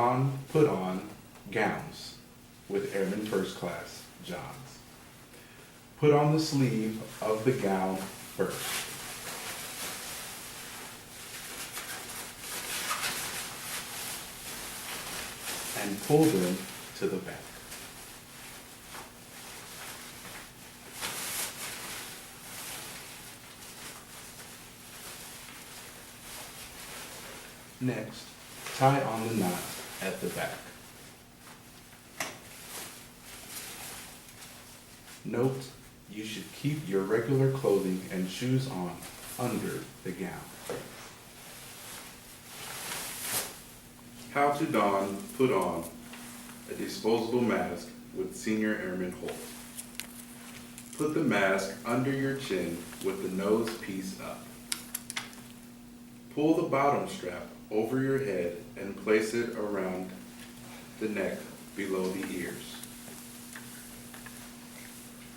don, put on gowns with Airman First Class Johns. Put on the sleeve of the gown first. And pull them to the back. Next, tie on the knot at the back. Note, you should keep your regular clothing and shoes on under the gown. How to don, put on a disposable mask with Senior Airman Holt. Put the mask under your chin with the nose piece up. Pull the bottom strap over your head and place it around the neck below the ears.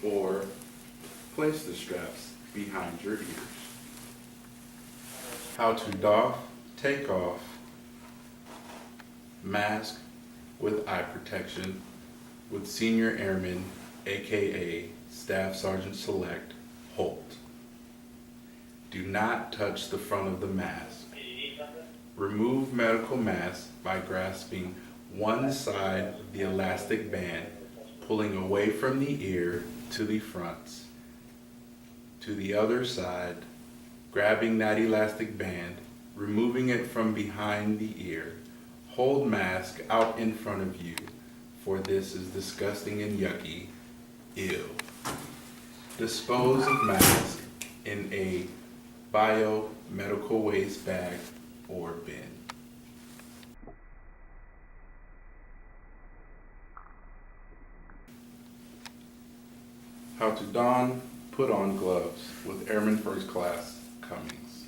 Or place the straps behind your ears. How to doff, take off mask with eye protection with Senior Airman, aka Staff Sergeant Select Holt. Do not touch the front of the mask. Remove medical mask by grasping one side of the elastic band, pulling away from the ear to the front. To the other side, grabbing that elastic band, removing it from behind the ear. Hold mask out in front of you, for this is disgusting and yucky. Ew. Dispose of mask in a biomedical waste bag or bin. How to don, put on gloves with Airman First Class Cummings.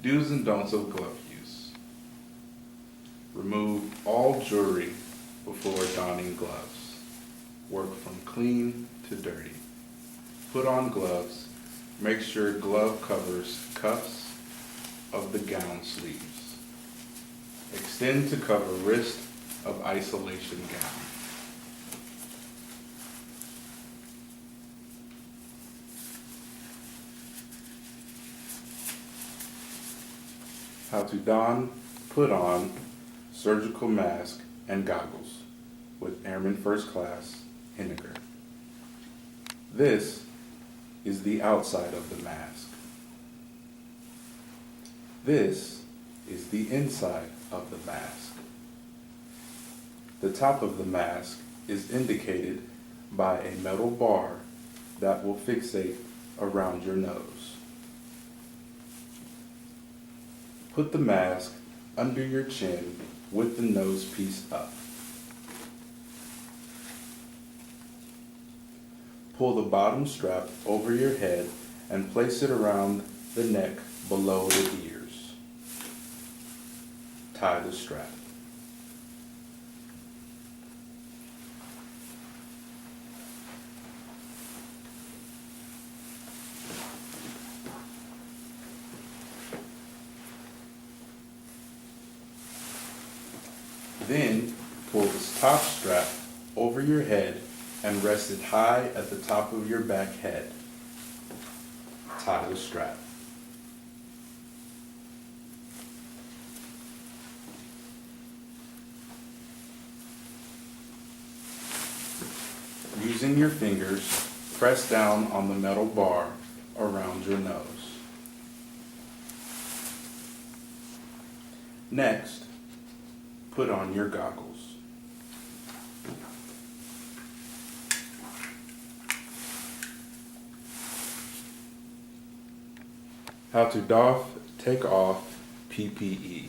Do's and don'ts of glove use. Remove all jewelry before donning gloves. Work from clean to dirty. Put on gloves. Make sure glove covers cuffs of the gown sleeves. Extend to cover wrist of isolation gown. How to don, put on surgical mask and goggles with Airman First Class Henniger. This is the outside of the mask. This is the inside of the mask. The top of the mask is indicated by a metal bar that will fixate around your nose. Put the mask under your chin with the nose piece up. Pull the bottom strap over your head and place it around the neck below the ears. Tie the strap. Then pull this top strap over your head and rest it high at the top of your back head. Tie the strap. Using your fingers, press down on the metal bar around your nose. Next, put on your goggles. How to doff, take off PPE.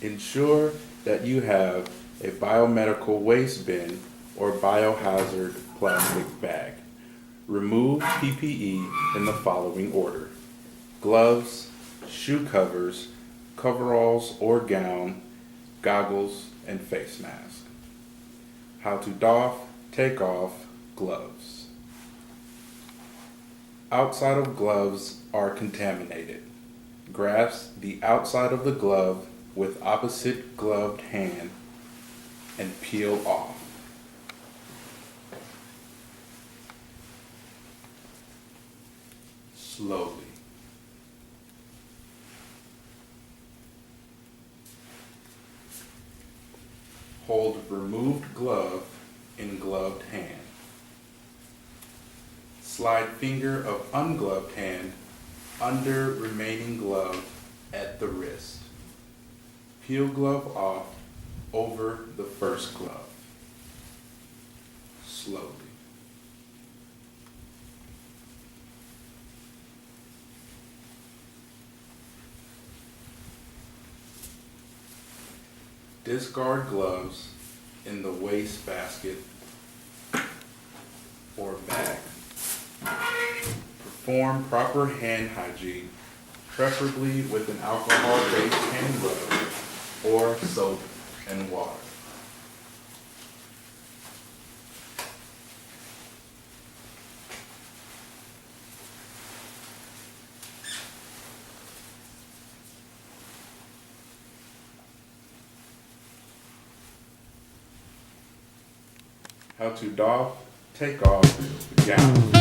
Ensure that you have a biomedical waste bin or biohazard plastic bag. Remove PPE in the following order: gloves, shoe covers, coveralls or gown, goggles, and face mask. How to doff, take off gloves. Outside of gloves are contaminated. Grasp the outside of the glove with opposite gloved hand and peel off. Slowly. Hold removed glove in gloved hand. Slide finger of ungloved hand under remaining glove at the wrist. Peel glove off over the first glove. Slowly. Discard gloves in the waste basket or bag. Perform proper hand hygiene, preferably with an alcohol-based hand rub or soap and water. How to doff, take off the gown.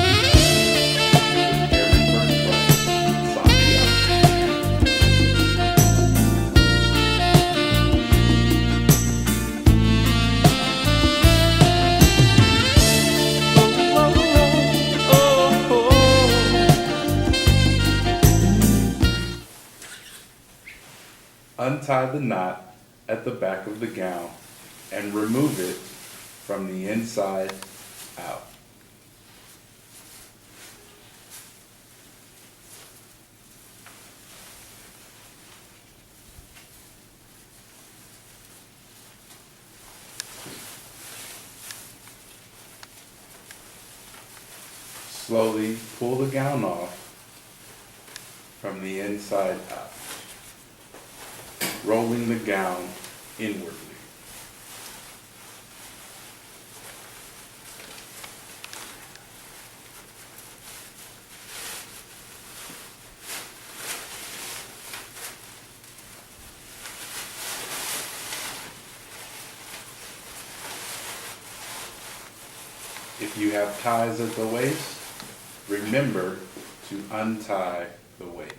Untie the knot at the back of the gown and remove it from the inside out. Slowly pull the gown off from the inside out, rolling the gown inwardly. If you have ties at the waist, remember to untie the waist.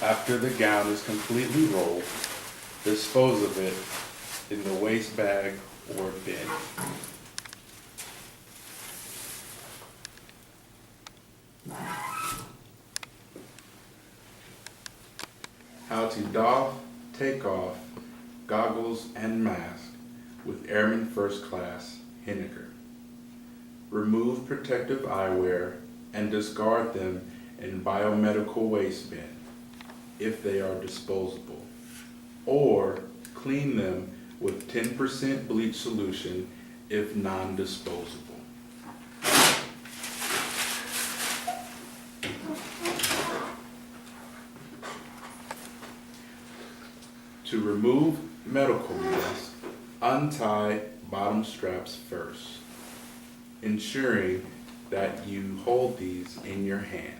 After the gown is completely rolled, dispose of it in the waste bag or bin. How to doff, take off goggles and mask with Airman First Class Henniger. Remove protective eyewear and discard them in biomedical waste bin if they are disposable, or clean them with 10% bleach solution if non-disposable. To remove medical mask, untie bottom straps first, ensuring that you hold these in your hand.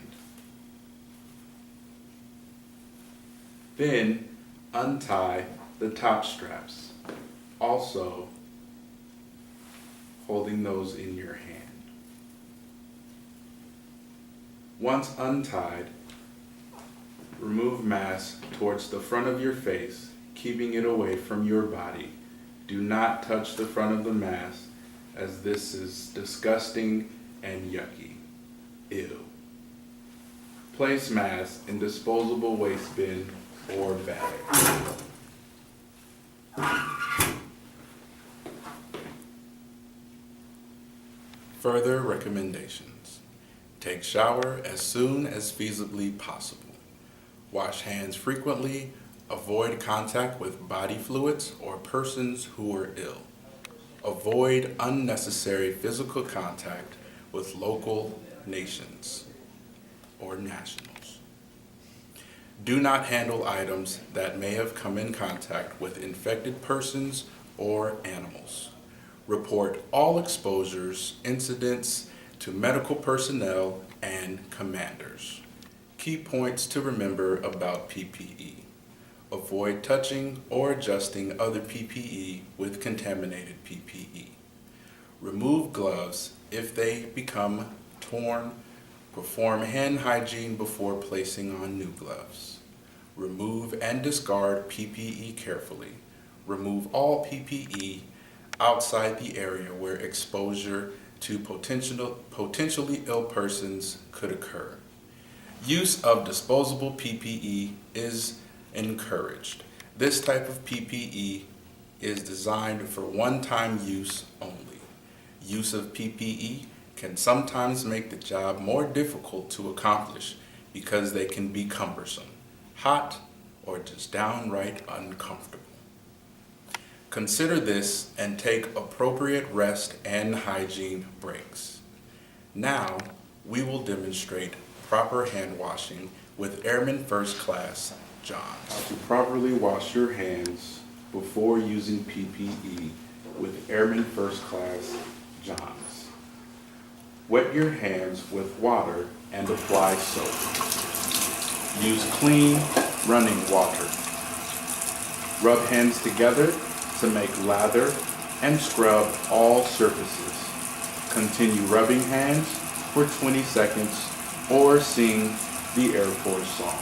Then untie the top straps, also holding those in your hand. Once untied, remove mask towards the front of your face, keeping it away from your body. Do not touch the front of the mask, as this is disgusting and yucky. Ew. Place mask in disposable waste bin or bag. Further recommendations. Take shower as soon as feasibly possible. Wash hands frequently. Avoid contact with body fluids or persons who are ill. Avoid unnecessary physical contact with local nations or nationals. Do not handle items that may have come in contact with infected persons or animals. Report all exposures, incidents to medical personnel and commanders. Key points to remember about PPE. Avoid touching or adjusting other PPE with contaminated PPE. Remove gloves if they become torn. Perform hand hygiene before placing on new gloves. Remove and discard PPE carefully. Remove all PPE outside the area where exposure to potentially ill persons could occur. Use of disposable PPE is encouraged. This type of PPE is designed for one-time use only. Use of PPE can sometimes make the job more difficult to accomplish because they can be cumbersome, hot, or just downright uncomfortable. Consider this and take appropriate rest and hygiene breaks. Now, we will demonstrate proper hand washing with Airman First Class Johns. How to properly wash your hands before using PPE with Airman First Class Johns. Wet your hands with water and apply soap. Use clean, running water. Rub hands together to make lather and scrub all surfaces. Continue rubbing hands for 20 seconds or sing the Air Force song.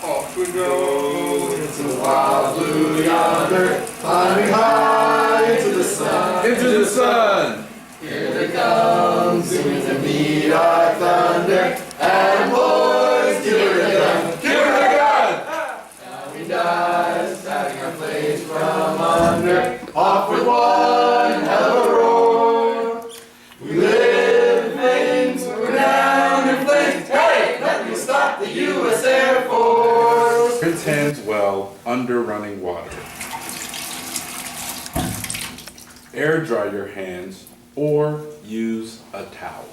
Off we go into the wild blue yonder, climbing high into the sun. Into the sun! Here they come, soon to meet our thunder. And boys, give her a gun, give her a gun! Now we dive, starting our planes from under. Off with one hell of a roar. We live in flames, we're down in flames. Hey, let me stop the U.S. Air Force. Rinse hands well under running water. Air dry your hands or use a towel.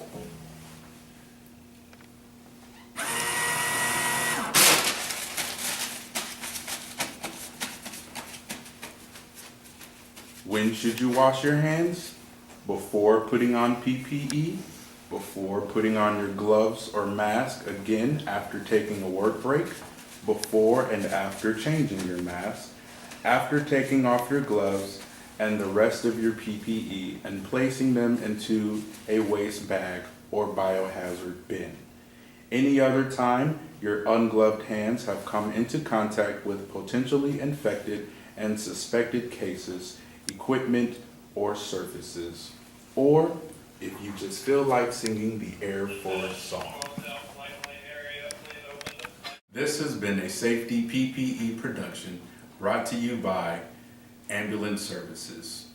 When should you wash your hands? Before putting on PPE, before putting on your gloves or mask, again after taking a work break, before and after changing your mask, after taking off your gloves and the rest of your PPE and placing them into a waste bag or biohazard bin. Any other time your ungloved hands have come into contact with potentially infected and suspected cases, equipment, or surfaces, or if you just feel like singing the Air Force song. This has been a safety PPE production brought to you by Ambulance Services.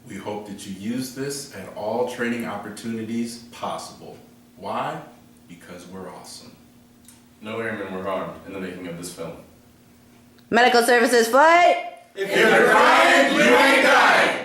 We hope that you use this at all training opportunities possible. Why? Because we're awesome. No airmen were harmed in the making of this film. Medical Services Flight! If you're crying, you ain't dying.